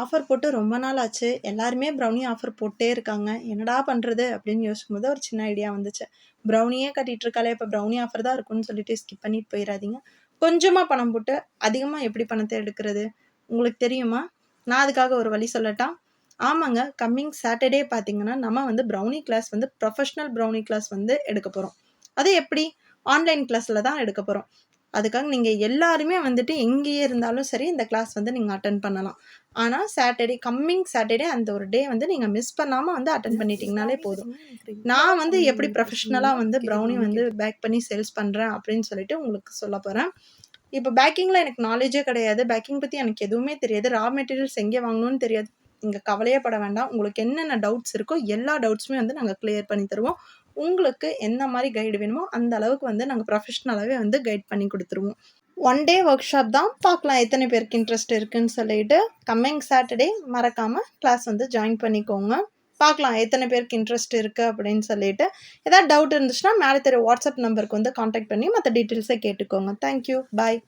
Offer போட்டு ரொம்ப நாள் ஆச்சு. எல்லாருமே ப்ரௌனி ஆஃபர் போட்டே இருக்காங்க. என்னடா பண்றது? அப்படின்னு யோசிக்கும்போது ஒரு சின்ன ஐடியா வந்துச்சு. ப்ரௌனியே கட்டிட்டு இருக்காளே, இப்ப ப்ரௌனி ஆஃபர் தான் இருக்கும்னு சொல்லிட்டு ஸ்கிப் பண்ணிட்டு போயிறாதீங்க. கொஞ்சமா பணம் போட்டு அதிகமா எப்படி பணத்த எடுக்கிறது? உங்களுக்கு தெரியுமா? நான் அதுக்காக ஒரு வழி சொல்லட்டா? ஆமாங்க. கம்மிங் சாட்டர்டே பார்த்தீங்கன்னா, நம்ம வந்து ப்ரௌனி கிளாஸ் வந்து ப்ரொஃபஷனல் ப்ரௌனி கிளாஸ் வந்து எடுக்க போறோம். அது எப்படி? ஆன்லைன் கிளாஸ்ல தான் எடுக்க போறோம். அதுக்காக நீங்க எல்லாருமே வந்துட்டு எங்கேயே இருந்தாலும் சரி, இந்த கிளாஸ் வந்து நீங்க அட்டெண்ட் பண்ணலாம். ஆனா கம்மிங் சாட்டர்டே அந்த ஒரு டே வந்து நீங்க மிஸ் பண்ணாம வந்து அட்டெண்ட் பண்ணிட்டீங்கனாலே போதும். நான் வந்து எப்படி ப்ரொஃபஷனலா வந்து ப்ரௌனி வந்து பேக் பண்ணி சேல்ஸ் பண்றேன் அப்படின்னு சொல்லிட்டு உங்களுக்கு சொல்லப் போறேன். இப்போ பேக்கிங்ல எனக்கு நாலேட்ஜே கிடையாது. பேக்கிங் பத்தி எனக்கு எதுவுமே தெரியாது. ரா மெட்டீரியல்ஸ் எங்கே வாங்கணும்னு தெரியாது. நீங்க கவலையே பட வேண்டாம். உங்களுக்கு என்னென்ன டவுட்ஸ் இருக்கோ எல்லா டவுட்ஸுமே வந்து நாங்க கிளியர் பண்ணி தருவோம். உங்களுக்கு எந்த மாரி கைடு வேணுமோ அந்த அளவுக்கு வந்து நாங்க ப்ரொஃபஷனலாவே வந்து கைட் பண்ணி குடுத்துருவோம். ஒன் டே ஒர்க் ஷாப் தான். பார்க்கலாம் எத்தனை பேருக்கு இன்ட்ரெஸ்ட் இருக்குன்னு சொல்லிட்டு. கம்மிங் சாட்டர்டே மறக்காம கிளாஸ் வந்து ஜாயின் பண்ணிக்கோங்க. பார்க்கலாம் எத்தனை பேருக்கு இன்ட்ரெஸ்ட் இருக்கு அப்படின்னு சொல்லிட்டு. ஏதாவது டவுட் இருந்துச்சுன்னா மேல தெரிய வாட்ஸ்அப் நம்பருக்கு வந்து கான்டாக்ட் பண்ணி மத்த டீட்டெயில்ஸ கேட்டுக்கோங்க. Thank you. பாய்.